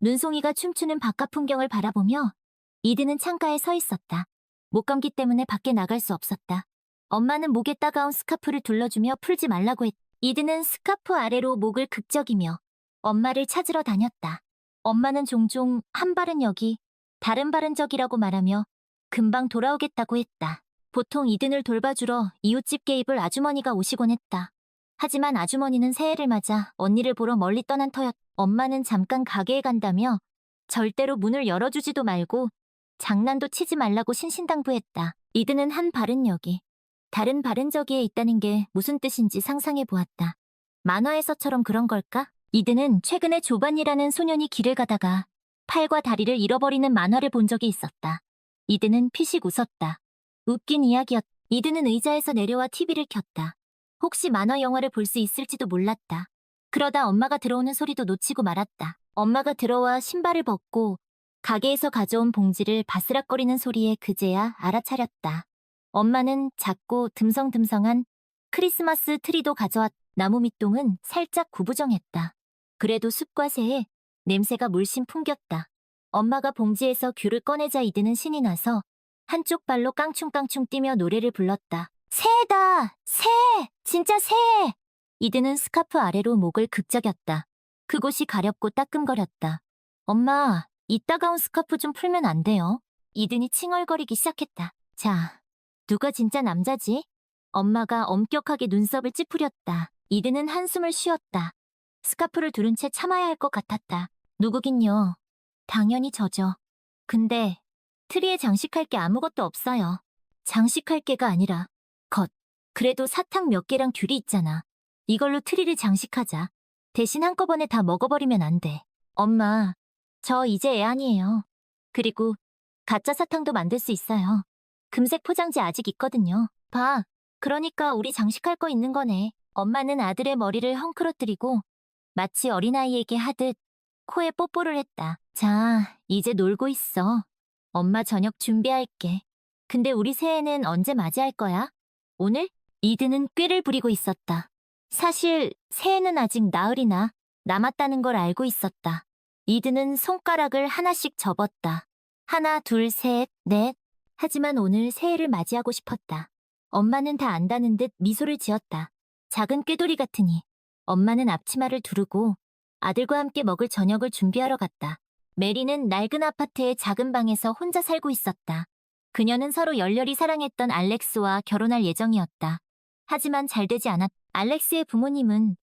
눈송이가 춤추는 바깥 풍경을 바라보며 이드는 창가에 서 있었다. 목감기 때문에 밖에 나갈 수 없었다. 엄마는 목에 따가운 스카프를 둘러주며 풀지 말라고 했다. 이드는 스카프 아래로 목을 극적이며 엄마를 찾으러 다녔다. 엄마는 종종 한 발은 여기, 다른 발은 저기라고 말하며 금방 돌아오겠다고 했다. 보통 이든을 돌봐주러 이웃집 개입을 아주머니가 오시곤 했다. 하지만 아주머니는 새해를 맞아 언니를 보러 멀리 떠난 터였다. 엄마는 잠깐 가게에 간다며 절대로 문을 열어주지도 말고 장난도 치지 말라고 신신당부했다. 이든은 한 발은 여기, 다른 발은 저기에 있다는 게 무슨 뜻인지 상상해 보았다. 만화에서처럼 그런 걸까? 이든은 최근에 조반이라는 소년이 길을 가다가 팔과 다리를 잃어버리는 만화를 본 적이 있었다. 이든은 피식 웃었다. 웃긴 이야기였다. 이든은 의자에서 내려와 TV를 켰다. 혹시 만화 영화를 볼 수 있을지도 몰랐다. 그러다 엄마가 들어오는 소리도 놓치고 말았다. 엄마가 들어와 신발을 벗고 가게에서 가져온 봉지를 바스락거리는 소리에 그제야 알아차렸다. 엄마는 작고 듬성듬성한 크리스마스 트리도 가져왔다. 나무 밑동은 살짝 구부정했다. 그래도 숲과 새에 냄새가 물씬 풍겼다. 엄마가 봉지에서 귤을 꺼내자 이드는 신이 나서 한쪽 발로 깡충깡충 뛰며 노래를 불렀다. 새다! 새! 진짜 새! 이드는 스카프 아래로 목을 극적였다. 그곳이 가렵고 따끔거렸다. 엄마, 이 따가운 스카프 좀 풀면 안 돼요? 이든이 칭얼거리기 시작했다. 자, 누가 진짜 남자지? 엄마가 엄격하게 눈썹을 찌푸렸다. 이든은 한숨을 쉬었다. 스카프를 두른 채 참아야 할 것 같았다. 누구긴요. 당연히 저죠. 근데 트리에 장식할 게 아무것도 없어요. 장식할 게가 아니라 그래도 사탕 몇 개랑 귤이 있잖아. 이걸로 트리를 장식하자. 대신 한꺼번에 다 먹어버리면 안 돼. 엄마, 저 이제 애 아니에요. 그리고 가짜 사탕도 만들 수 있어요. 금색 포장지 아직 있거든요. 봐, 그러니까 우리 장식할 거 있는 거네. 엄마는 아들의 머리를 헝클어뜨리고 마치 어린아이에게 하듯 코에 뽀뽀를 했다. 자, 이제 놀고 있어. 엄마 저녁 준비할게. 근데 우리 새해는 언제 맞이할 거야? 오늘? 이드는 꾀를 부리고 있었다. 사실 새해는 아직 나흘이나 남았다는 걸 알고 있었다. 이드는 손가락을 하나씩 접었다. 하나, 둘, 셋, 넷. 하지만 오늘 새해를 맞이하고 싶었다. 엄마는 다 안다는 듯 미소를 지었다. 작은 꾀돌이 같으니. 엄마는 앞치마를 두르고 아들과 함께 먹을 저녁을 준비하러 갔다. 메리는 낡은 아파트의 작은 방에서 혼자 살고 있었다. 그녀는 서로 열렬히 사랑했던 알렉스와 결혼할 예정이었다. 하지만 잘 되지 않았다. 알렉스의 부모님은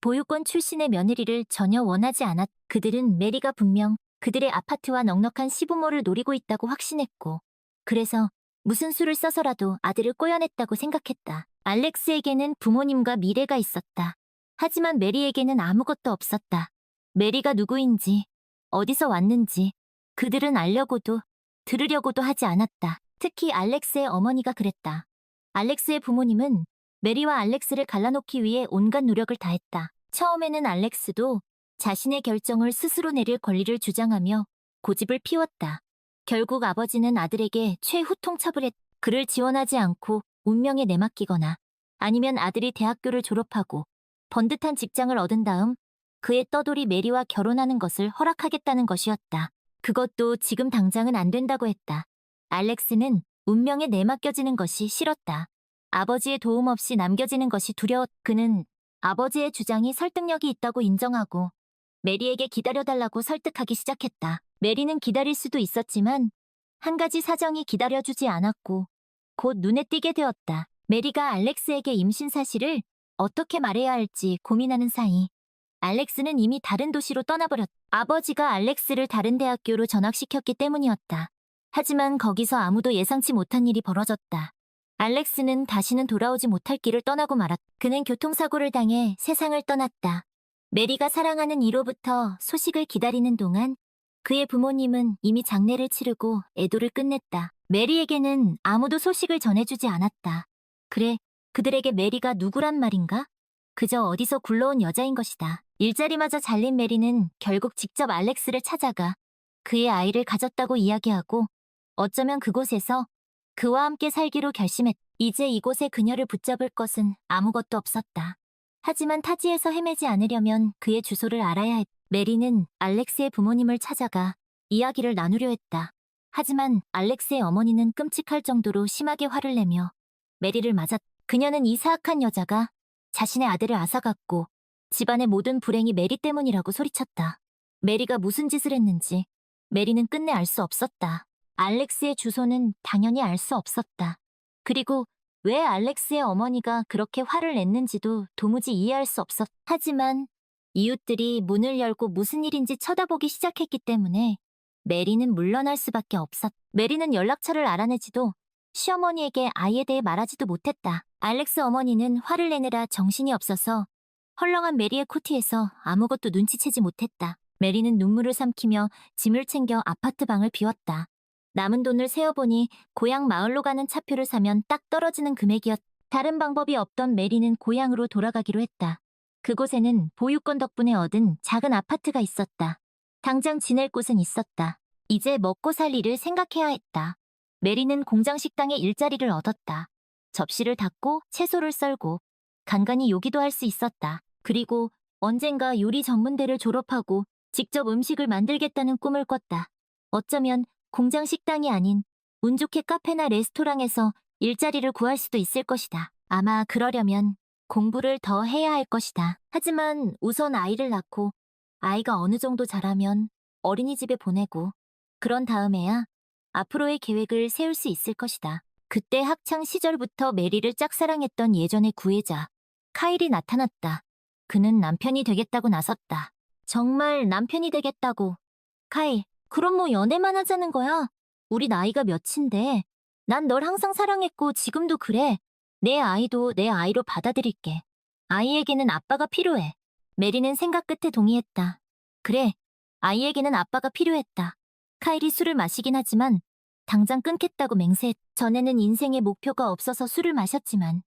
보유권 출신의 며느리를 전혀 원하지 않았다. 그들은 메리가 분명 그들의 아파트와 넉넉한 시부모를 노리고 있다고 확신했고, 그래서 무슨 수를 써서라도 아들을 꼬여냈다고 생각했다. 알렉스에게는 부모님과 미래가 있었다. 하지만 메리에게는 아무것도 없었다. 메리가 누구인지, 어디서 왔는지 그들은 알려고도 들으려고도 하지 않았다. 특히 알렉스의 어머니가 그랬다. 알렉스의 부모님은 메리와 알렉스를 갈라놓기 위해 온갖 노력을 다했다. 처음에는 알렉스도 자신의 결정을 스스로 내릴 권리를 주장하며 고집을 피웠다. 결국 아버지는 아들에게 최후통첩을 했다. 그를 지원하지 않고 운명에 내맡기거나 아니면 아들이 대학교를 졸업하고 번듯한 직장을 얻은 다음 그의 떠돌이 메리와 결혼하는 것을 허락하겠다는 것이었다. 그것도 지금 당장은 안 된다고 했다. 알렉스는 운명에 내맡겨지는 것이 싫었다. 아버지의 도움 없이 남겨지는 것이 두려웠. 그는 아버지의 주장이 설득력이 있다고 인정하고 메리에게 기다려달라고 설득하기 시작했다. 메리는 기다릴 수도 있었지만 한 가지 사정이 기다려주지 않았고 곧 눈에 띄게 되었다. 메리가 알렉스에게 임신 사실을 어떻게 말해야 할지 고민하는 사이 알렉스는 이미 다른 도시로 떠나버렸다. 아버지가 알렉스를 다른 대학교로 전학시켰기 때문이었다. 하지만 거기서 아무도 예상치 못한 일이 벌어졌다. 알렉스는 다시는 돌아오지 못할 길을 떠나고 말았다. 그는 교통사고를 당해 세상을 떠났다. 메리가 사랑하는 이로부터 소식을 기다리는 동안 그의 부모님은 이미 장례를 치르고 애도를 끝냈다. 메리에게는 아무도 소식을 전해주지 않았다. 그래, 그들에게 메리가 누구란 말인가? 그저 어디서 굴러온 여자인 것이다. 일자리마저 잘린 메리는 결국 직접 알렉스를 찾아가 그의 아이를 가졌다고 이야기하고 어쩌면 그곳에서 그와 함께 살기로 결심했다. 이제 이곳에 그녀를 붙잡을 것은 아무것도 없었다. 하지만 타지에서 헤매지 않으려면 그의 주소를 알아야 했다. 메리는 알렉스의 부모님을 찾아가 이야기를 나누려 했다. 하지만 알렉스의 어머니는 끔찍할 정도로 심하게 화를 내며 메리를 맞았다. 그녀는 이 사악한 여자가 자신의 아들을 앗아갔고 집안의 모든 불행이 메리 때문이라고 소리쳤다. 메리가 무슨 짓을 했는지 메리는 끝내 알 수 없었다. 알렉스의 주소는 당연히 알 수 없었다. 그리고 왜 알렉스의 어머니가 그렇게 화를 냈는지도 도무지 이해할 수 없었다. 하지만 이웃들이 문을 열고 무슨 일인지 쳐다보기 시작했기 때문에 메리는 물러날 수밖에 없었다. 메리는 연락처를 알아내지도 시어머니에게 아이에 대해 말하지도 못했다. 알렉스 어머니는 화를 내느라 정신이 없어서 헐렁한 메리의 코트에서 아무것도 눈치채지 못했다. 메리는 눈물을 삼키며 짐을 챙겨 아파트 방을 비웠다. 남은 돈을 세어보니 고향 마을로 가는 차표를 사면 딱 떨어지는 금액이었다. 다른 방법이 없던 메리는 고향으로 돌아가기로 했다. 그곳에는 보유권 덕분에 얻은 작은 아파트가 있었다. 당장 지낼 곳은 있었다. 이제 먹고 살 일을 생각해야 했다. 메리는 공장 식당에 일자리를 얻었다. 접시를 닦고 채소를 썰고 간간히 요기도 할 수 있었다. 그리고 언젠가 요리 전문대를 졸업하고 직접 음식을 만들겠다는 꿈을 꿨다. 어쩌면 공장 식당이 아닌 운 좋게 카페나 레스토랑에서 일자리를 구할 수도 있을 것이다. 아마 그러려면 공부를 더 해야 할 것이다. 하지만 우선 아이를 낳고 아이가 어느 정도 자라면 어린이집에 보내고 그런 다음에야 앞으로의 계획을 세울 수 있을 것이다. 그때 학창 시절부터 메리를 짝사랑했던 예전의 구애자 카일이 나타났다. 그는 남편이 되겠다고 나섰다. 정말 남편이 되겠다고. 카일, 그럼 뭐 연애만 하자는 거야? 우리 나이가 몇인데. 난 널 항상 사랑했고 지금도 그래. 내 아이도 내 아이로 받아들일게. 아이에게는 아빠가 필요해. 메리는 생각 끝에 동의했다. 그래, 아이에게는 아빠가 필요했다. 카일이 술을 마시긴 하지만 당장 끊겠다고 맹세했. 전에는 인생의 목표가 없어서 술을 마셨지만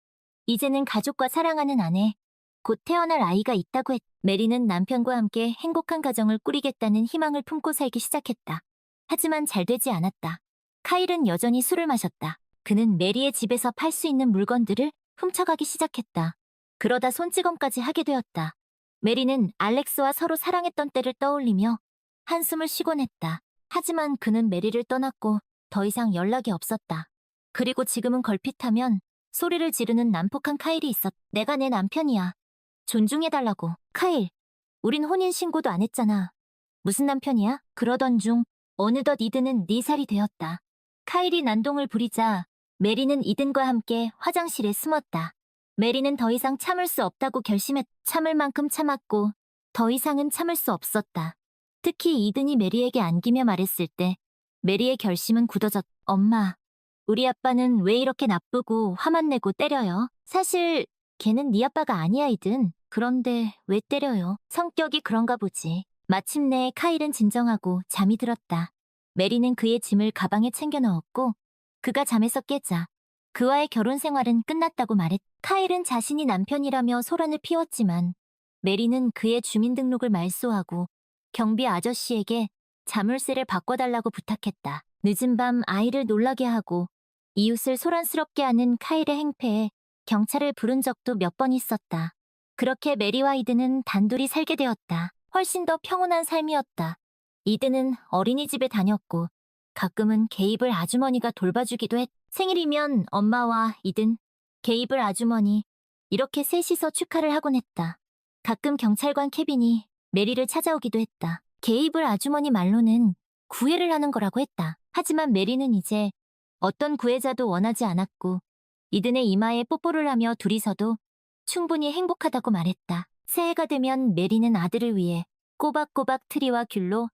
이제는 가족과 사랑하는 아내, 곧 태어날 아이가 있다고 했. 메리는 남편과 함께 행복한 가정을 꾸리겠다는 희망을 품고 살기 시작했다. 하지만 잘 되지 않았다. 카일은 여전히 술을 마셨다. 그는 메리의 집에서 팔 수 있는 물건들을 훔쳐가기 시작했다. 그러다 손찌검까지 하게 되었다. 메리는 알렉스와 서로 사랑했던 때를 떠올리며 한숨을 쉬곤 했다. 하지만 그는 메리를 떠났고 더 이상 연락이 없었다. 그리고 지금은 걸핏하면 소리를 지르는 난폭한 카일이 있었다. 내가 내 남편이야. 존중해달라고. 카일, 우린 혼인신고도 안 했잖아. 무슨 남편이야? 그러던 중 어느덧 이든은 4살이 되었다. 카일이 난동을 부리자 메리는 이든과 함께 화장실에 숨었다. 메리는 더 이상 참을 수 없다고 결심했. 참을 만큼 참았고 더 이상은 참을 수 없었다. 특히 이든이 메리에게 안기며 말했을 때 메리의 결심은 굳어졌. 엄마, 우리 아빠는 왜 이렇게 나쁘고 화만 내고 때려요? 사실 걔는 네 아빠가 아니야, 이든. 그런데 왜 때려요? 성격이 그런가 보지. 마침내 카일은 진정하고 잠이 들었다. 메리는 그의 짐을 가방에 챙겨 넣었고 그가 잠에서 깨자 그와의 결혼 생활은 끝났다고 말했. 카일은 자신이 남편이라며 소란을 피웠지만 메리는 그의 주민등록을 말소하고 경비 아저씨에게 자물쇠를 바꿔달라고 부탁했다. 늦은 밤 아이를 놀라게 하고 이웃을 소란스럽게 하는 카일의 행패에 경찰을 부른 적도 몇 번 있었다. 그렇게 메리와 이든은 단둘이 살게 되었다. 훨씬 더 평온한 삶이었다. 이든은 어린이집에 다녔고 가끔은 게이블 아주머니가 돌봐주기도 했. 생일이면 엄마와 이든, 게이블 아주머니 이렇게 셋이서 축하를 하곤 했다. 가끔 경찰관 케빈이 메리를 찾아오기도 했다. 게이블 아주머니 말로는 구애를 하는 거라고 했다. 하지만 메리는 이제 어떤 구애자도 원하지 않았고 이든의 이마에 뽀뽀를 하며 둘이서도 충분히 행복하다고 말했다. 새해가 되면 메리는 아들을 위해 꼬박꼬박 트리와 귤로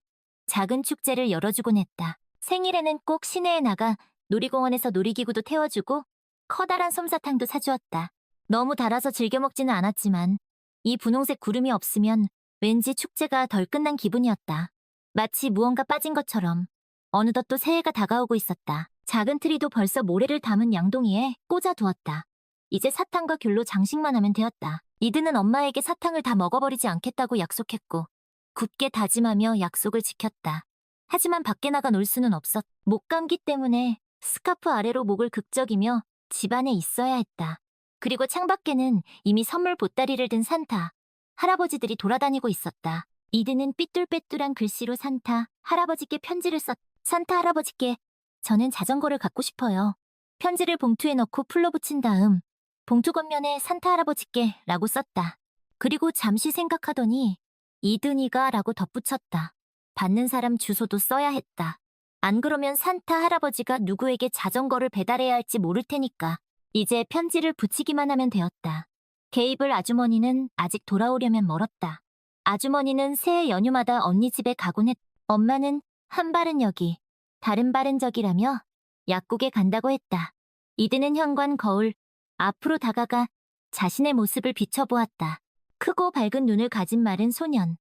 작은 축제를 열어주곤 했다. 생일에는 꼭 시내에 나가 놀이공원에서 놀이기구도 태워주고 커다란 솜사탕도 사주었다. 너무 달아서 즐겨 먹지는 않았지만 이 분홍색 구름이 없으면 왠지 축제가 덜 끝난 기분이었다. 마치 무언가 빠진 것처럼 어느덧 또 새해가 다가오고 있었다. 작은 트리도 벌써 모래를 담은 양동이에 꽂아두었다. 이제 사탕과 귤로 장식만 하면 되었다. 이든은 엄마에게 사탕을 다 먹어버리지 않겠다고 약속했고 굳게 다짐하며 약속을 지켰다. 하지만 밖에 나가 놀 수는 없었. 목감기 때문에 스카프 아래로 목을 극적이며 집안에 있어야 했다. 그리고 창밖에는 이미 선물 보따리를 든 산타, 할아버지들이 돌아다니고 있었다. 이드는 삐뚤빼뚤한 글씨로 산타 할아버지께 편지를 썼. 산타 할아버지께, 저는 자전거를 갖고 싶어요. 편지를 봉투에 넣고 풀로 붙인 다음 봉투 겉면에 산타 할아버지께 라고 썼다. 그리고 잠시 생각하더니 이든이가 라고 덧붙였다. 받는 사람 주소도 써야 했다. 안 그러면 산타 할아버지가 누구에게 자전거를 배달해야 할지 모를 테니까. 이제 편지를 붙이기만 하면 되었다. 게이블 아주머니는 아직 돌아오려면 멀었다. 아주머니는 새해 연휴마다 언니 집에 가곤 했. 엄마는 한 발은 여기, 다른 발은 저기라며 약국에 간다고 했다. 이드는 현관 거울 앞으로 다가가 자신의 모습을 비춰보았다. 크고 밝은 눈을 가진 마른 소년.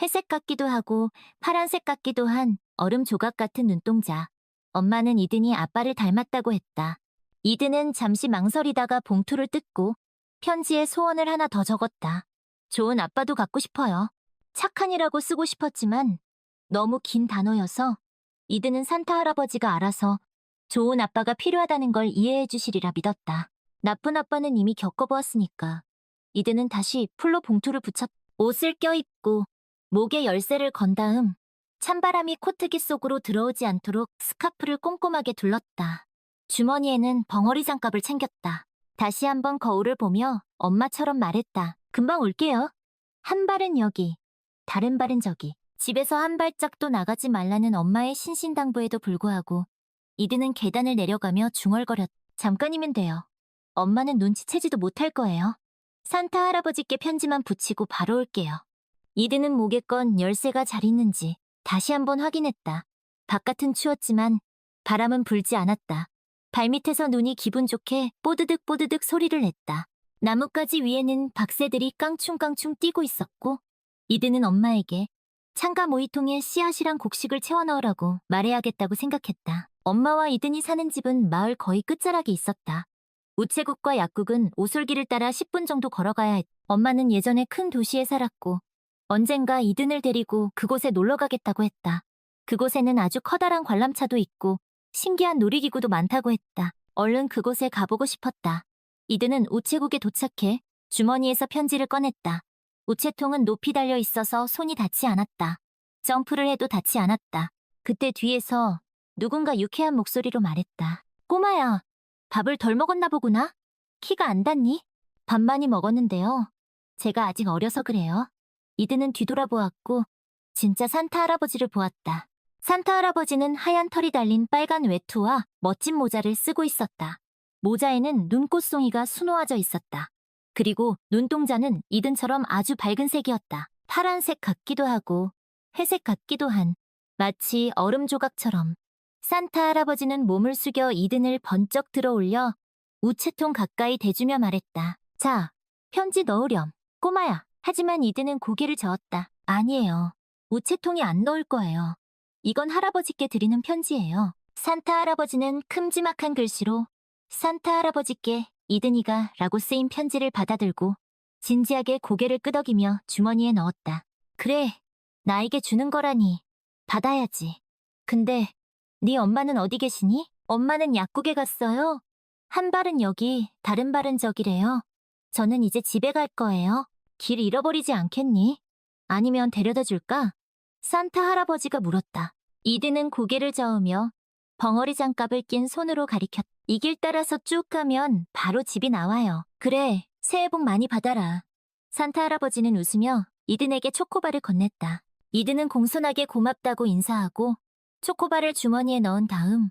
회색 같기도 하고 파란색 같기도 한 얼음 조각 같은 눈동자. 엄마는 이든이 아빠를 닮았다고 했다. 이든은 잠시 망설이다가 봉투를 뜯고 편지에 소원을 하나 더 적었다. 좋은 아빠도 갖고 싶어요. 착한이라고 쓰고 싶었지만 너무 긴 단어여서 이든은 산타 할아버지가 알아서 좋은 아빠가 필요하다는 걸 이해해 주시리라 믿었다. 나쁜 아빠는 이미 겪어보았으니까. 이든은 다시 풀로 봉투를 붙였. 옷을 껴입고 목에 열쇠를 건 다음 찬바람이 코트기 속으로 들어오지 않도록 스카프를 꼼꼼하게 둘렀다. 주머니에는 벙어리 장갑을 챙겼다. 다시 한번 거울을 보며 엄마처럼 말했다. 금방 올게요. 한 발은 여기, 다른 발은 저기. 집에서 한 발짝도 나가지 말라는 엄마의 신신당부에도 불구하고 이드는 계단을 내려가며 중얼거렸다. 잠깐이면 돼요. 엄마는 눈치채지도 못할 거예요. 산타 할아버지께 편지만 붙이고 바로 올게요. 이드는 목에 건 열쇠가 잘 있는지 다시 한번 확인했다. 바깥은 추웠지만 바람은 불지 않았다. 발밑에서 눈이 기분 좋게 뽀드득 뽀드득 소리를 냈다. 나뭇가지 위에는 박새들이 깡충깡충 뛰고 있었고 이드는 엄마에게 창가 모이통에 씨앗이랑 곡식을 채워 넣으라고 말해야겠다고 생각했다. 엄마와 이든이 사는 집은 마을 거의 끝자락에 있었다. 우체국과 약국은 오솔길을 따라 10분 정도 걸어가야 했다. 엄마는 예전에 큰 도시에 살았고 언젠가 이든을 데리고 그곳에 놀러 가겠다고 했다. 그곳에는 아주 커다란 관람차도 있고 신기한 놀이기구도 많다고 했다. 얼른 그곳에 가보고 싶었다. 이든은 우체국에 도착해 주머니에서 편지를 꺼냈다. 우체통은 높이 달려 있어서 손이 닿지 않았다. 점프를 해도 닿지 않았다. 그때 뒤에서 누군가 유쾌한 목소리로 말했다. 꼬마야, 밥을 덜 먹었나 보구나? 키가 안 닿니? 밥 많이 먹었는데요. 제가 아직 어려서 그래요. 이든은 뒤돌아보았고 진짜 산타 할아버지를 보았다. 산타 할아버지는 하얀 털이 달린 빨간 외투와 멋진 모자를 쓰고 있었다. 모자에는 눈꽃송이가 수놓아져 있었다. 그리고 눈동자는 이든처럼 아주 밝은 색이었다. 파란색 같기도 하고 회색 같기도 한 마치 얼음 조각처럼. 산타 할아버지는 몸을 숙여 이든을 번쩍 들어올려 우체통 가까이 대주며 말했다. 자, 편지 넣으렴. 꼬마야. 하지만 이든은 고개를 저었다. 아니에요. 우체통에 안 넣을 거예요. 이건 할아버지께 드리는 편지예요. 산타 할아버지는 큼지막한 글씨로 산타 할아버지께 이든이가 라고 쓰인 편지를 받아들고 진지하게 고개를 끄덕이며 주머니에 넣었다. 그래, 나에게 주는 거라니. 받아야지. 근데 네 엄마는 어디 계시니? 엄마는 약국에 갔어요. 한 발은 여기, 다른 발은 저기래요. 저는 이제 집에 갈 거예요. 길 잃어버리지 않겠니? 아니면 데려다 줄까? 산타 할아버지가 물었다. 이든은 고개를 저으며 벙어리 장갑을 낀 손으로 가리켰다. 이 길 따라서 쭉 가면 바로 집이 나와요. 그래, 새해 복 많이 받아라. 산타 할아버지는 웃으며 이든에게 초코바를 건넸다. 이든은 공손하게 고맙다고 인사하고 초코바를 주머니에 넣은 다음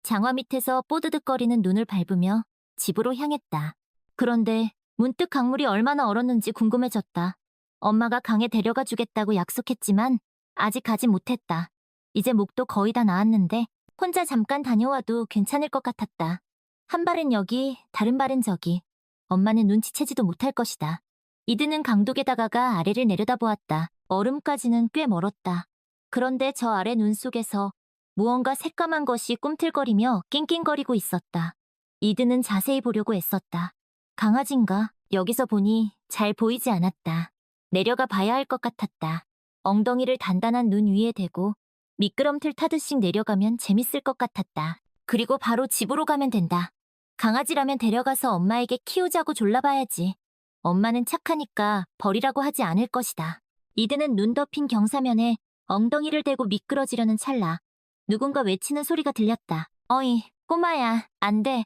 장화 밑에서 뽀드득거리는 눈을 밟으며 집으로 향했다. 그런데 문득 강물이 얼마나 얼었는지 궁금해졌다. 엄마가 강에 데려가 주겠다고 약속했지만 아직 가지 못했다. 이제 목도 거의 다 나았는데 혼자 잠깐 다녀와도 괜찮을 것 같았다. 한 발은 여기, 다른 발은 저기. 엄마는 눈치채지도 못할 것이다. 이드는 강둑에 다가가 아래를 내려다보았다. 얼음까지는 꽤 멀었다. 그런데 저 아래 눈 속에서 무언가 새까만 것이 꿈틀거리며 낑낑거리고 있었다. 이드는 자세히 보려고 애썼다. 강아지인가? 여기서 보니 잘 보이지 않았다. 내려가 봐야 할 것 같았다. 엉덩이를 단단한 눈 위에 대고 미끄럼틀 타듯이 내려가면 재밌을 것 같았다. 그리고 바로 집으로 가면 된다. 강아지라면 데려가서 엄마에게 키우자고 졸라봐야지. 엄마는 착하니까 버리라고 하지 않을 것이다. 이드는 눈 덮인 경사면에 엉덩이를 대고 미끄러지려는 찰나 누군가 외치는 소리가 들렸다. 어이, 꼬마야, 안 돼.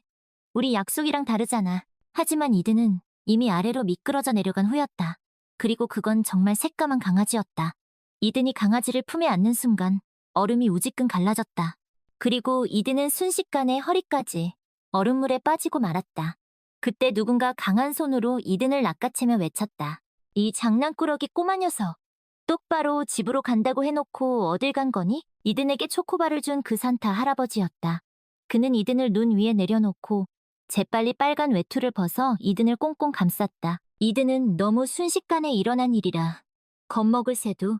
우리 약속이랑 다르잖아. 하지만 이드는 이미 아래로 미끄러져 내려간 후였다. 그리고 그건 정말 새까만 강아지였다. 이든이 강아지를 품에 안는 순간 얼음이 우지끈 갈라졌다. 그리고 이든은 순식간에 허리까지 얼음물에 빠지고 말았다. 그때 누군가 강한 손으로 이든을 낚아채며 외쳤다. 이 장난꾸러기 꼬마 녀석. 똑바로 집으로 간다고 해놓고 어딜 간 거니? 이든에게 초코바를 준 그 산타 할아버지였다. 그는 이든을 눈 위에 내려놓고 재빨리 빨간 외투를 벗어 이든을 꽁꽁 감쌌다. 이든은 너무 순식간에 일어난 일이라 겁먹을 새도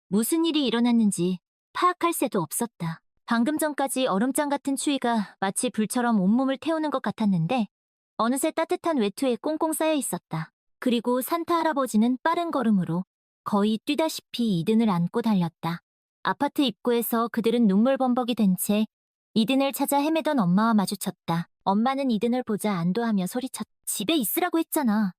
무슨 일이 일어났는지 파악할 새도 없었다. 방금 전까지 얼음장 같은 추위가 마치 불처럼 온몸을 태우는 것 같았는데 어느새 따뜻한 외투에 꽁꽁 쌓여 있었다. 그리고 산타 할아버지는 빠른 걸음으로 거의 뛰다시피 이든을 안고 달렸다. 아파트 입구에서 그들은 눈물범벅이 된 채 이든을 찾아 헤매던 엄마와 마주쳤다. 엄마는 이든을 보자 안도하며 소리쳤다. 집에 있으라고 했잖아.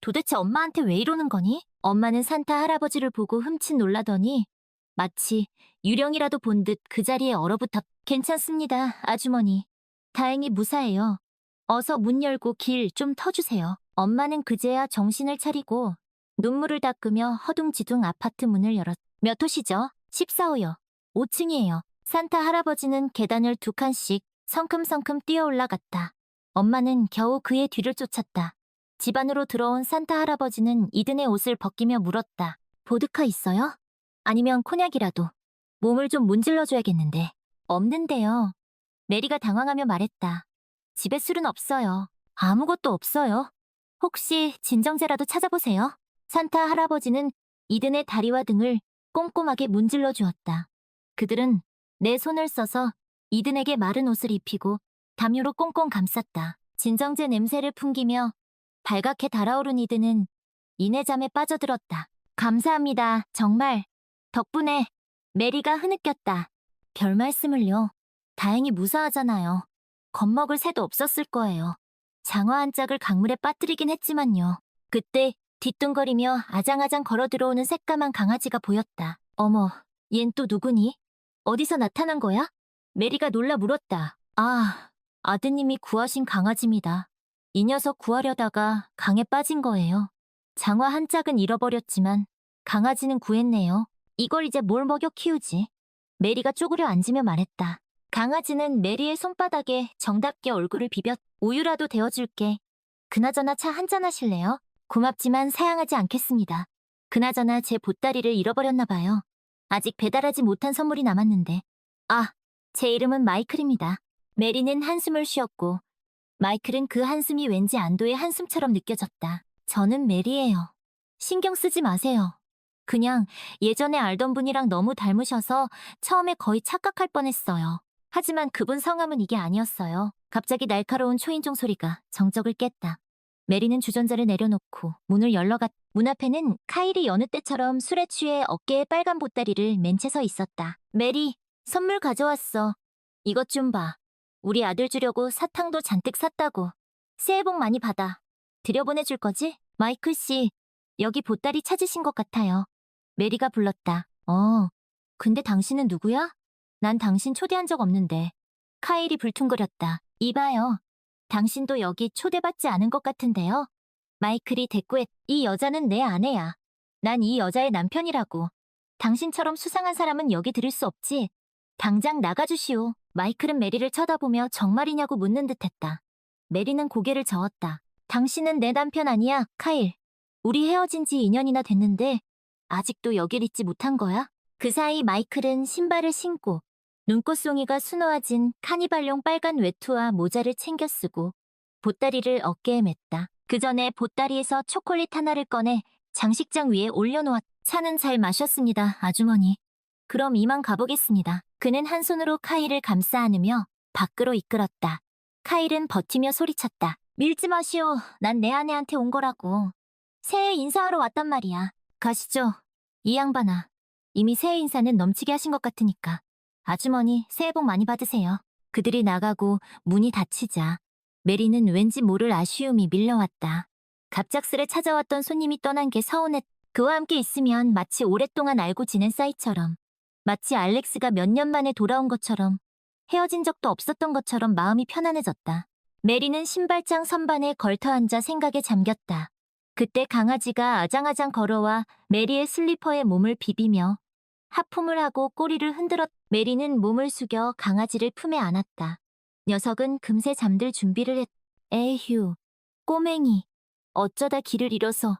도대체 엄마한테 왜 이러는 거니? 엄마는 산타 할아버지를 보고 흠칫 놀라더니 마치 유령이라도 본 듯 그 자리에 얼어붙었다. 괜찮습니다, 아주머니. 다행히 무사해요. 어서 문 열고 길 좀 터주세요. 엄마는 그제야 정신을 차리고 눈물을 닦으며 허둥지둥 아파트 문을 열었다. 몇 호시죠? 14호요. 5층이에요. 산타 할아버지는 계단을 2칸씩 성큼성큼 뛰어 올라갔다. 엄마는 겨우 그의 뒤를 쫓았다. 집 안으로 들어온 산타 할아버지는 이든의 옷을 벗기며 물었다. 보드카 있어요? 아니면 코냑이라도. 몸을 좀 문질러줘야겠는데. 없는데요. 메리가 당황하며 말했다. 집에 술은 없어요. 아무것도 없어요. 혹시 진정제라도 찾아보세요. 산타 할아버지는 이든의 다리와 등을 꼼꼼하게 문질러 주었다. 그들은 내 손을 써서 이든에게 마른 옷을 입히고 담요로 꽁꽁 감쌌다. 진정제 냄새를 풍기며 발갛게 달아오른 이든은 이내잠에 빠져들었다. 감사합니다. 정말. 덕분에 메리가 흐느꼈다. 별 말씀을요. 다행히 무사하잖아요. 겁먹을 새도 없었을 거예요. 장화 한 짝을 강물에 빠뜨리긴 했지만요. 그때 뒤뚱거리며 아장아장 걸어 들어오는 새까만 강아지가 보였다. 어머, 얜 또 누구니? 어디서 나타난 거야? 메리가 놀라 물었다. 아, 아드님이 구하신 강아지입니다. 이 녀석 구하려다가 강에 빠진 거예요. 장화 한 짝은 잃어버렸지만 강아지는 구했네요. 이걸 이제 뭘 먹여 키우지? 메리가 쪼그려 앉으며 말했다. 강아지는 메리의 손바닥에 정답게 얼굴을 비볐. 우유라도 데워줄게. 그나저나 차 한잔 하실래요? 고맙지만 사양하지 않겠습니다. 그나저나 제 보따리를 잃어버렸나 봐요. 아직 배달하지 못한 선물이 남았는데. 아, 제 이름은 마이클입니다. 메리는 한숨을 쉬었고 마이클은 그 한숨이 왠지 안도의 한숨처럼 느껴졌다. 저는 메리예요. 신경 쓰지 마세요. 그냥 예전에 알던 분이랑 너무 닮으셔서 처음에 거의 착각할 뻔했어요. 하지만 그분 성함은 이게 아니었어요. 갑자기 날카로운 초인종 소리가 정적을 깼다. 메리는 주전자를 내려놓고 문을 열러갔. 문 앞에는 카일이 여느 때처럼 술에 취해 어깨에 빨간 보따리를 맨 채 서 있었다. 메리, 선물 가져왔어. 이것 좀 봐. 우리 아들 주려고 사탕도 잔뜩 샀다고. 새해 복 많이 받아. 들여보내줄 거지? 마이클 씨, 여기 보따리 찾으신 것 같아요. 메리가 불렀다. 근데 당신은 누구야? 난 당신 초대한 적 없는데. 카일이 불퉁거렸다. 이봐요. 당신도 여기 초대받지 않은 것 같은데요. 마이클이 대꾸했. 이 여자는 내 아내야. 난 이 여자의 남편이라고. 당신처럼 수상한 사람은 여기 들을 수 없지. 당장 나가주시오. 마이클은 메리를 쳐다보며 정말이냐고 묻는 듯했다. 메리는 고개를 저었다. 당신은 내 남편 아니야, 카일. 우리 헤어진 지 2년이나 됐는데 아직도 여길 잊지 못한 거야? 그 사이 마이클은 신발을 신고 눈꽃송이가 수놓아진 카니발용 빨간 외투와 모자를 챙겨 쓰고 보따리를 어깨에 맸다. 그 전에 보따리에서 초콜릿 하나를 꺼내 장식장 위에 올려놓았. 차는 잘 마셨습니다, 아주머니. 그럼 이만 가보겠습니다. 그는 한 손으로 카일을 감싸 안으며 밖으로 이끌었다. 카일은 버티며 소리쳤다. 밀지 마시오. 난 내 아내한테 온 거라고. 새해 인사하러 왔단 말이야. 가시죠. 이 양반아. 이미 새해 인사는 넘치게 하신 것 같으니까. 아주머니, 새해 복 많이 받으세요. 그들이 나가고 문이 닫히자 메리는 왠지 모를 아쉬움이 밀려왔다. 갑작스레 찾아왔던 손님이 떠난 게 서운했. 그와 함께 있으면 마치 오랫동안 알고 지낸 사이처럼, 마치 알렉스가 몇 년 만에 돌아온 것처럼, 헤어진 적도 없었던 것처럼 마음이 편안해졌다. 메리는 신발장 선반에 걸터 앉아 생각에 잠겼다. 그때 강아지가 아장아장 걸어와 메리의 슬리퍼에 몸을 비비며 하품을 하고 꼬리를 흔들었. 메리는 몸을 숙여 강아지를 품에 안았다. 녀석은 금세 잠들 준비를 했. 에휴, 꼬맹이. 어쩌다 길을 잃어서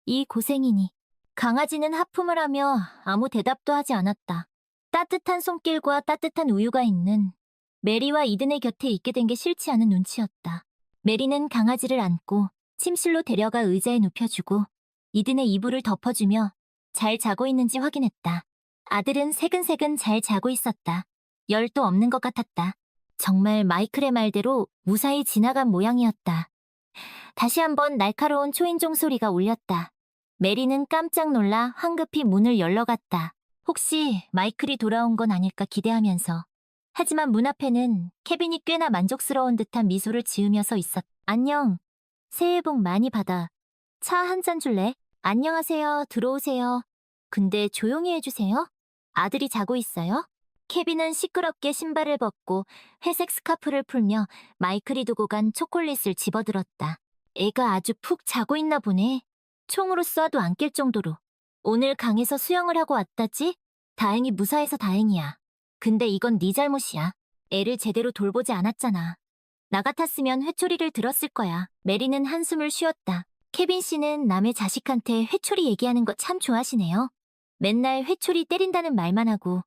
이 고생이니. 강아지는 하품을 하며 아무 대답도 하지 않았다. 따뜻한 손길과 따뜻한 우유가 있는 메리와 이든의 곁에 있게 된 게 싫지 않은 눈치였다. 메리는 강아지를 안고 침실로 데려가 의자에 눕혀주고 이든의 이불을 덮어주며 잘 자고 있는지 확인했다. 아들은 새근새근 잘 자고 있었다. 열도 없는 것 같았다. 정말 마이클의 말대로 무사히 지나간 모양이었다. 다시 한번 날카로운 초인종 소리가 울렸다. 메리는 깜짝 놀라 황급히 문을 열러갔다. 혹시 마이클이 돌아온 건 아닐까 기대하면서. 하지만 문 앞에는 케빈이 꽤나 만족스러운 듯한 미소를 지으며 서 있었다. 안녕. 새해 복 많이 받아. 차 한 잔 줄래? 안녕하세요. 들어오세요. 근데 조용히 해주세요. 아들이 자고 있어요? 케빈은 시끄럽게 신발을 벗고 회색 스카프를 풀며 마이클이 두고 간 초콜릿을 집어들었다. 애가 아주 푹 자고 있나 보네. 총으로 쏴도 안 깰 정도로. 오늘 강에서 수영을 하고 왔다지? 다행히 무사해서 다행이야. 근데 이건 네 잘못이야. 애를 제대로 돌보지 않았잖아. 나 같았으면 회초리를 들었을 거야. 메리는 한숨을 쉬었다. 케빈 씨는 남의 자식한테 회초리 얘기하는 거 참 좋아하시네요. 맨날 회초리 때린다는 말만 하고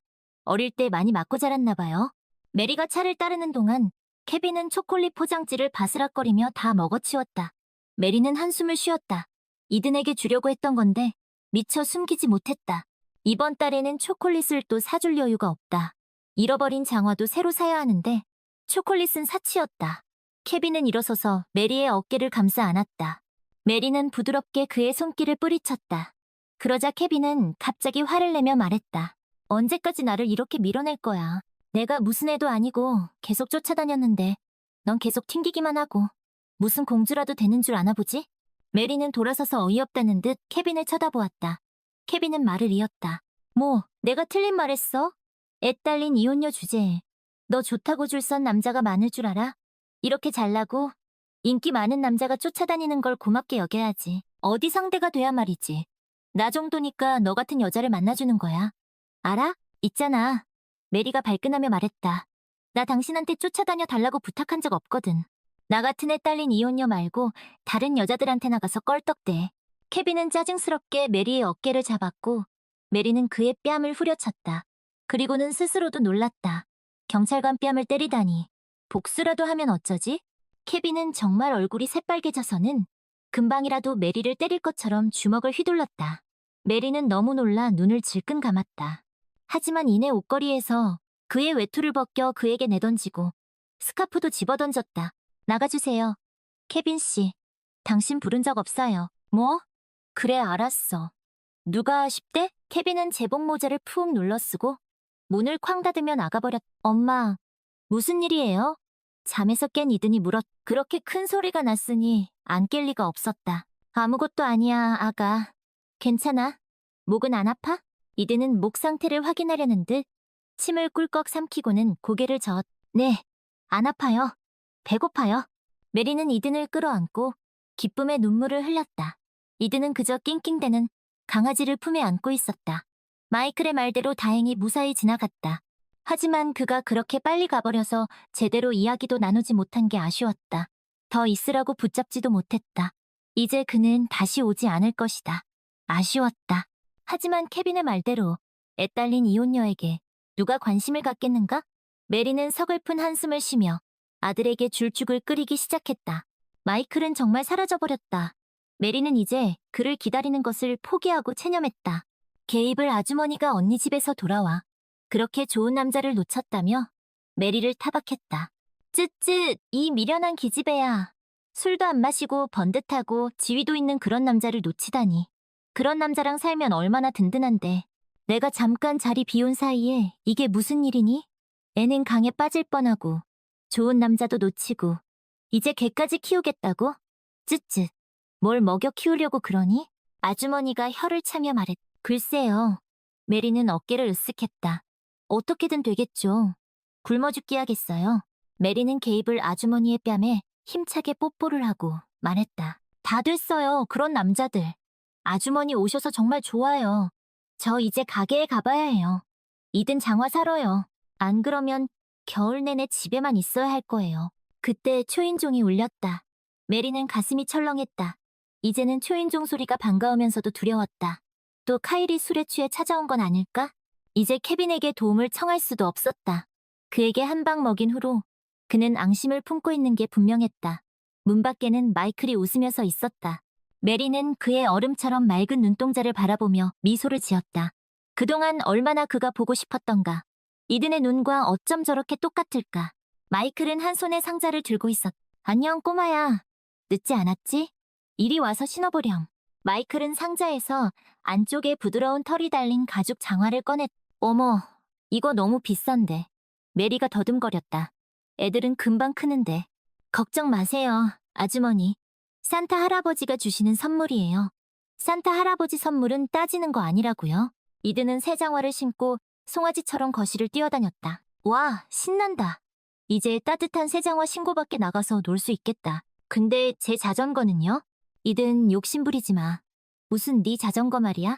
어릴 때 많이 맞고 자랐나 봐요. 메리가 차를 따르는 동안 케빈은 초콜릿 포장지를 바스락거리며 다 먹어치웠다. 메리는 한숨을 쉬었다. 이든에게 주려고 했던 건데 미처 숨기지 못했다. 이번 달에는 초콜릿을 또 사줄 여유가 없다. 잃어버린 장화도 새로 사야 하는데 초콜릿은 사치였다. 케빈은 일어서서 메리의 어깨를 감싸 안았다. 메리는 부드럽게 그의 손길을 뿌리쳤다. 그러자 케빈은 갑자기 화를 내며 말했다. 언제까지 나를 이렇게 밀어낼 거야. 내가 무슨 애도 아니고 계속 쫓아다녔는데 넌 계속 튕기기만 하고 무슨 공주라도 되는 줄 아나 보지? 메리는 돌아서서 어이없다는 듯 케빈을 쳐다보았다. 케빈은 말을 이었다. 뭐, 내가 틀린 말했어? 애 딸린 이혼녀 주제에 너 좋다고 줄 선 남자가 많을 줄 알아? 이렇게 잘나고 인기 많은 남자가 쫓아다니는 걸 고맙게 여겨야지. 어디 상대가 돼야 말이지. 나 정도니까 너 같은 여자를 만나주는 거야. 알아? 있잖아. 메리가 발끈하며 말했다. 나 당신한테 쫓아다녀 달라고 부탁한 적 없거든. 나 같은 애 딸린 이혼녀 말고 다른 여자들한테 나가서 껄떡대. 케빈은 짜증스럽게 메리의 어깨를 잡았고 메리는 그의 뺨을 후려쳤다. 그리고는 스스로도 놀랐다. 경찰관 뺨을 때리다니. 복수라도 하면 어쩌지? 케빈은 정말 얼굴이 새빨개져서는 금방이라도 메리를 때릴 것처럼 주먹을 휘둘렀다. 메리는 너무 놀라 눈을 질끈 감았다. 하지만 이내 옷걸이에서 그의 외투를 벗겨 그에게 내던지고 스카프도 집어던졌다. 나가주세요. 케빈 씨, 당신 부른 적 없어요. 뭐? 그래, 알았어. 누가 10대? 케빈은 제복 모자를 푹 눌러쓰고 문을 쾅 닫으며 나가버렸. 엄마, 무슨 일이에요? 잠에서 깬 이든이 물었. 그렇게 큰 소리가 났으니 안 깰 리가 없었다. 아무것도 아니야, 아가. 괜찮아? 목은 안 아파? 이든은 목 상태를 확인하려는 듯 침을 꿀꺽 삼키고는 고개를 저었. 네, 안 아파요. 배고파요. 메리는 이든을 끌어안고 기쁨의 눈물을 흘렸다. 이든은 그저 낑낑대는 강아지를 품에 안고 있었다. 마이클의 말대로 다행히 무사히 지나갔다. 하지만 그가 그렇게 빨리 가버려서 제대로 이야기도 나누지 못한 게 아쉬웠다. 더 있으라고 붙잡지도 못했다. 이제 그는 다시 오지 않을 것이다. 아쉬웠다. 하지만 케빈의 말대로 애 딸린 이혼녀에게 누가 관심을 갖겠는가? 메리는 서글픈 한숨을 쉬며 아들에게 줄죽을 끓이기 시작했다. 마이클은 정말 사라져버렸다. 메리는 이제 그를 기다리는 것을 포기하고 체념했다. 게이블 아주머니가 언니 집에서 돌아와 그렇게 좋은 남자를 놓쳤다며 메리를 타박했다. 쯧쯧, 이 미련한 기집애야. 술도 안 마시고 번듯하고 지위도 있는 그런 남자를 놓치다니. 그런 남자랑 살면 얼마나 든든한데. 내가 잠깐 자리 비운 사이에 이게 무슨 일이니? 애는 강에 빠질 뻔하고 좋은 남자도 놓치고 이제 걔까지 키우겠다고? 쯧쯧, 뭘 먹여 키우려고 그러니? 아주머니가 혀를 차며 말했. 글쎄요. 메리는 어깨를 으쓱했다. 어떻게든 되겠죠. 굶어 죽기 하겠어요. 메리는 개입을 아주머니의 뺨에 힘차게 뽀뽀를 하고 말했다. 다 됐어요. 그런 남자들. 아주머니 오셔서 정말 좋아요. 저 이제 가게에 가봐야 해요. 이든 장화 사러요. 안 그러면 겨울 내내 집에만 있어야 할 거예요. 그때 초인종이 울렸다. 메리는 가슴이 철렁했다. 이제는 초인종 소리가 반가우면서도 두려웠다. 또 카일이 술에 취해 찾아온 건 아닐까? 이제 케빈에게 도움을 청할 수도 없었다. 그에게 한 방 먹인 후로 그는 앙심을 품고 있는 게 분명했다. 문 밖에는 마이클이 웃으며 서 있었다. 메리는 그의 얼음처럼 맑은 눈동자를 바라보며 미소를 지었다. 그동안 얼마나 그가 보고 싶었던가. 이든의 눈과 어쩜 저렇게 똑같을까. 마이클은 한 손에 상자를 들고 있었다. 안녕 꼬마야. 늦지 않았지? 이리 와서 신어보렴. 마이클은 상자에서 안쪽에 부드러운 털이 달린 가죽 장화를 꺼냈다. 어머, 이거 너무 비싼데. 메리가 더듬거렸다. 애들은 금방 크는데. 걱정 마세요, 아주머니. 산타 할아버지가 주시는 선물이에요. 산타 할아버지 선물은 따지는 거 아니라고요. 이든은 새 장화를 신고 송아지처럼 거실을 뛰어다녔다. 와, 신난다. 이제 따뜻한 새 장화 신고 밖에 나가서 놀 수 있겠다. 근데 제 자전거는요? 이든 욕심부리지 마. 무슨 네 자전거 말이야?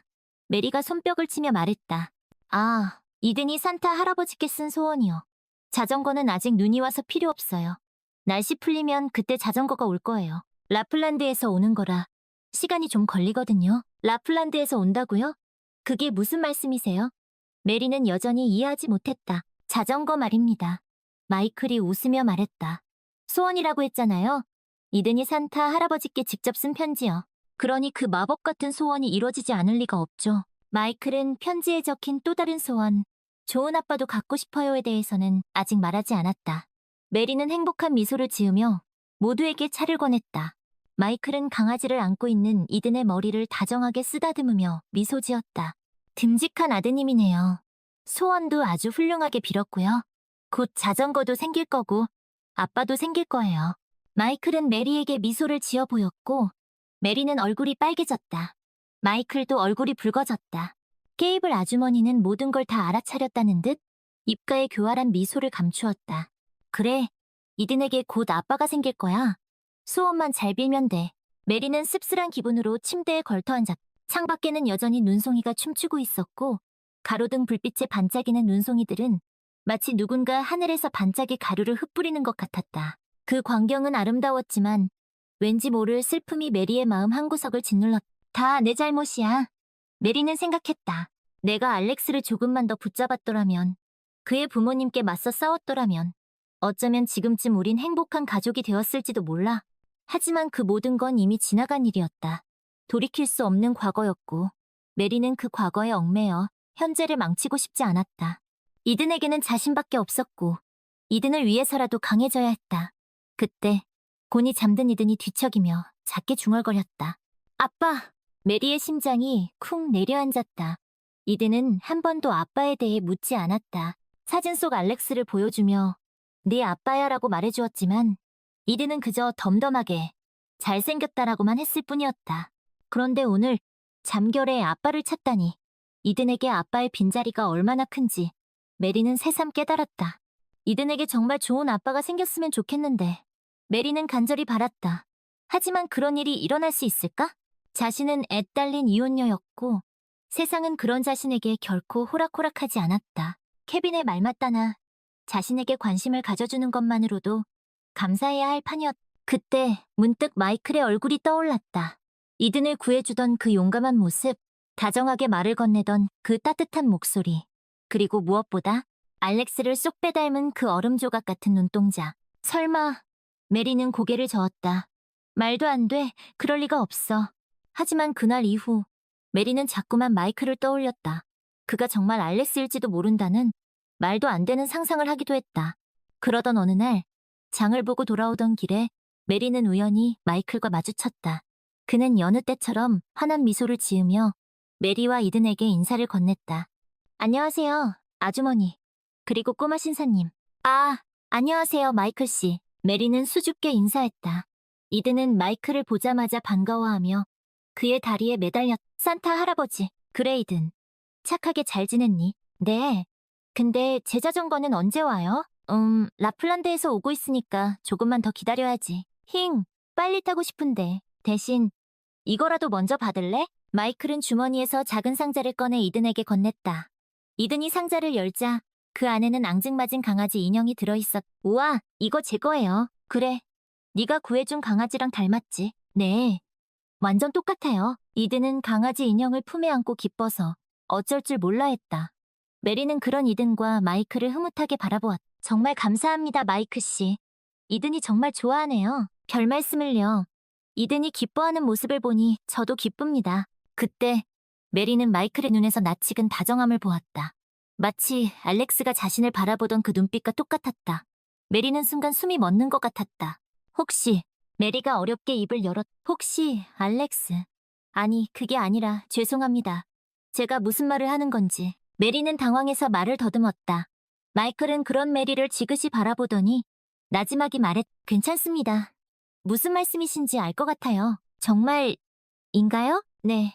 메리가 손뼉을 치며 말했다. 아, 이든이 산타 할아버지께 쓴 소원이요. 자전거는 아직 눈이 와서 필요 없어요. 날씨 풀리면 그때 자전거가 올 거예요. 라플란드에서 오는 거라 시간이 좀 걸리거든요. 라플란드에서 온다고요? 그게 무슨 말씀이세요? 메리는 여전히 이해하지 못했다. 자전거 말입니다. 마이클이 웃으며 말했다. 소원이라고 했잖아요. 이든이 산타 할아버지께 직접 쓴 편지요. 그러니 그 마법 같은 소원이 이루어지지 않을 리가 없죠. 마이클은 편지에 적힌 또 다른 소원, 좋은 아빠도 갖고 싶어요에 대해서는 아직 말하지 않았다. 메리는 행복한 미소를 지으며 모두에게 차를 권했다. 마이클은 강아지를 안고 있는 이든의 머리를 다정하게 쓰다듬으며 미소 지었다. 듬직한 아드님이네요. 소원도 아주 훌륭하게 빌었고요. 곧 자전거도 생길 거고 아빠도 생길 거예요. 마이클은 메리에게 미소를 지어 보였고 메리는 얼굴이 빨개졌다. 마이클도 얼굴이 붉어졌다. 게이블 아주머니는 모든 걸 다 알아차렸다는 듯 입가에 교활한 미소를 감추었다. 그래, 이든에게 곧 아빠가 생길 거야. 소원만 잘 빌면 돼. 메리는 씁쓸한 기분으로 침대에 걸터앉았다. 창밖에는 여전히 눈송이가 춤추고 있었고 가로등 불빛에 반짝이는 눈송이들은 마치 누군가 하늘에서 반짝이 가루를 흩뿌리는 것 같았다. 그 광경은 아름다웠지만 왠지 모를 슬픔이 메리의 마음 한구석을 짓눌렀다. 다 내 잘못이야. 메리는 생각했다. 내가 알렉스를 조금만 더 붙잡았더라면, 그의 부모님께 맞서 싸웠더라면 어쩌면 지금쯤 우린 행복한 가족이 되었을지도 몰라. 하지만 그 모든 건 이미 지나간 일이었다. 돌이킬 수 없는 과거였고 메리는 그 과거에 얽매여 현재를 망치고 싶지 않았다. 이든에게는 자신밖에 없었고 이든을 위해서라도 강해져야 했다. 그때 곤히 잠든 이든이 뒤척이며 작게 중얼거렸다. 아빠! 메리의 심장이 쿵 내려앉았다. 이든은 한 번도 아빠에 대해 묻지 않았다. 사진 속 알렉스를 보여주며 네 아빠야라고 말해주었지만 이든은 그저 덤덤하게 잘생겼다라고만 했을 뿐이었다. 그런데 오늘 잠결에 아빠를 찾다니 이든에게 아빠의 빈자리가 얼마나 큰지 메리는 새삼 깨달았다. 이든에게 정말 좋은 아빠가 생겼으면 좋겠는데 메리는 간절히 바랐다. 하지만 그런 일이 일어날 수 있을까? 자신은 애 딸린 이혼녀였고 세상은 그런 자신에게 결코 호락호락하지 않았다. 케빈의 말 맞다나 자신에게 관심을 가져주는 것만으로도 감사해야 할 판이었다. 그때 문득 마이클의 얼굴이 떠올랐다. 이든을 구해주던 그 용감한 모습, 다정하게 말을 건네던 그 따뜻한 목소리, 그리고 무엇보다 알렉스를 쏙 빼닮은 그 얼음 조각 같은 눈동자. 설마... 메리는 고개를 저었다. 말도 안 돼. 그럴 리가 없어. 하지만 그날 이후 메리는 자꾸만 마이클을 떠올렸다. 그가 정말 알렉스일지도 모른다는 말도 안 되는 상상을 하기도 했다. 그러던 어느 날 장을 보고 돌아오던 길에 메리는 우연히 마이클과 마주쳤다. 그는 여느 때처럼 환한 미소를 지으며 메리와 이든에게 인사를 건넸다. 안녕하세요, 아주머니. 그리고 꼬마 신사님. 아, 안녕하세요, 마이클 씨. 메리는 수줍게 인사했다. 이든은 마이클을 보자마자 반가워하며 그의 다리에 매달렸. 산타 할아버지, 그래 이든. 착하게 잘 지냈니? 네. 근데 제 자전거는 언제 와요? 라플란드에서 오고 있으니까 조금만 더 기다려야지. 힝, 빨리 타고 싶은데. 대신 이거라도 먼저 받을래? 마이클은 주머니에서 작은 상자를 꺼내 이든에게 건넸다. 이든이 상자를 열자 그 안에는 앙증맞은 강아지 인형이 들어있었. 우와, 이거 제 거예요. 그래. 네가 구해준 강아지랑 닮았지? 네. 완전 똑같아요. 이든은 강아지 인형을 품에 안고 기뻐서 어쩔 줄 몰라 했다. 메리는 그런 이든과 마이클을 흐뭇하게 바라보았다. 정말 감사합니다, 마이크 씨. 이든이 정말 좋아하네요. 별 말씀을요. 이든이 기뻐하는 모습을 보니 저도 기쁩니다. 그때 메리는 마이클의 눈에서 낯익은 다정함을 보았다. 마치 알렉스가 자신을 바라보던 그 눈빛과 똑같았다. 메리는 순간 숨이 멎는 것 같았다. 혹시 메리가 어렵게 입을 열었. 혹시 알렉스. 아니, 그게 아니라 죄송합니다. 제가 무슨 말을 하는 건지. 메리는 당황해서 말을 더듬었다. 마이클은 그런 메리를 지그시 바라보더니 나지막이 말했. 괜찮습니다. 무슨 말씀이신지 알 것 같아요. 정말인가요? 네.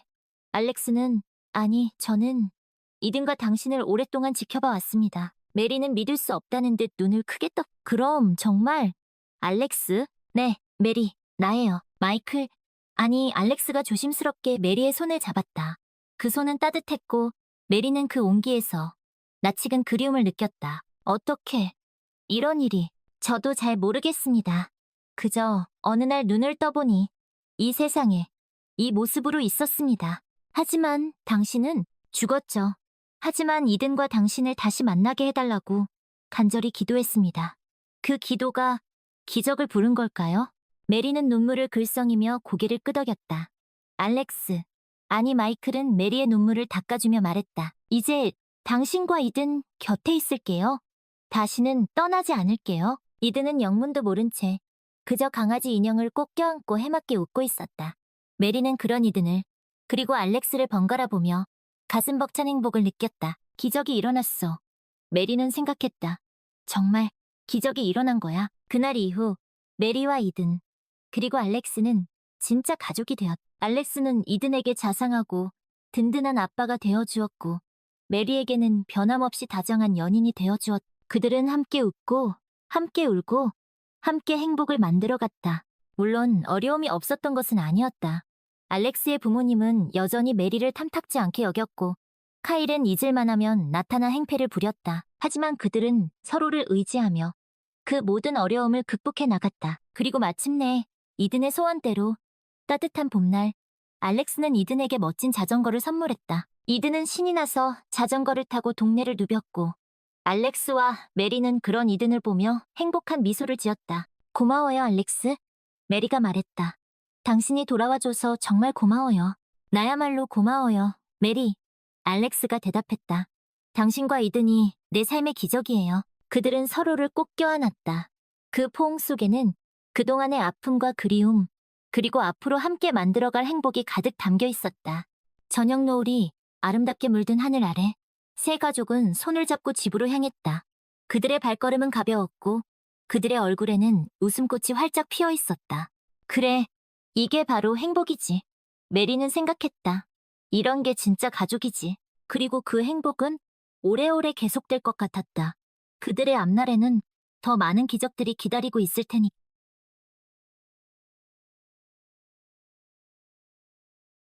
알렉스는, 아니, 저는 이든과 당신을 오랫동안 지켜봐 왔습니다. 메리는 믿을 수 없다는 듯 눈을 크게 떠. 그럼 정말 알렉스? 네, 메리, 나예요. 마이클. 아니, 알렉스가 조심스럽게 메리의 손을 잡았다. 그 손은 따뜻했고 메리는 그 온기에서 낯익은 그리움을 느꼈다. 어떻게 이런 일이. 저도 잘 모르겠습니다. 그저 어느 날 눈을 떠보니 이 세상에 이 모습으로 있었습니다. 하지만 당신은 죽었죠. 하지만 이든과 당신을 다시 만나게 해달라고 간절히 기도했습니다. 그 기도가 기적을 부른 걸까요? 메리는 눈물을 글썽이며 고개를 끄덕였다. 알렉스, 아니 마이클은 메리의 눈물을 닦아주며 말했다. 이제 당신과 이든 곁에 있을게요. 다시는 떠나지 않을게요. 이든은 영문도 모른 채 그저 강아지 인형을 꼭 껴안고 해맑게 웃고 있었다. 메리는 그런 이든을 그리고 알렉스를 번갈아 보며 가슴 벅찬 행복을 느꼈다. 기적이 일어났어. 메리는 생각했다. 정말 기적이 일어난 거야. 그날 이후 메리와 이든 그리고 알렉스는 진짜 가족이 되었다. 알렉스는 이든에게 자상하고 든든한 아빠가 되어주었고 메리에게는 변함없이 다정한 연인이 되어주었다. 그들은 함께 웃고 함께 울고 함께 행복을 만들어갔다. 물론 어려움이 없었던 것은 아니었다. 알렉스의 부모님은 여전히 메리를 탐탁지 않게 여겼고 카일은 잊을만 하면 나타나 행패를 부렸다. 하지만 그들은 서로를 의지하며 그 모든 어려움을 극복해 나갔다. 그리고 마침내 이든의 소원대로 따뜻한 봄날 알렉스는 이든에게 멋진 자전거를 선물했다. 이든은 신이 나서 자전거를 타고 동네를 누볐고 알렉스와 메리는 그런 이든을 보며 행복한 미소를 지었다. 고마워요, 알렉스. 메리가 말했다. 당신이 돌아와줘서 정말 고마워요. 나야말로 고마워요, 메리. 알렉스가 대답했다. 당신과 이든이 내 삶의 기적이에요. 그들은 서로를 꼭 껴안았다. 그 포옹 속에는 그동안의 아픔과 그리움, 그리고 앞으로 함께 만들어갈 행복이 가득 담겨 있었다. 저녁 노을이 아름답게 물든 하늘 아래 세 가족은 손을 잡고 집으로 향했다. 그들의 발걸음은 가벼웠고 그들의 얼굴에는 웃음꽃이 활짝 피어 있었다. 그래, 이게 바로 행복이지. 메리는 생각했다. 이런 게 진짜 가족이지. 그리고 그 행복은 오래오래 계속될 것 같았다. 그들의 앞날에는 더 많은 기적들이 기다리고 있을 테니까.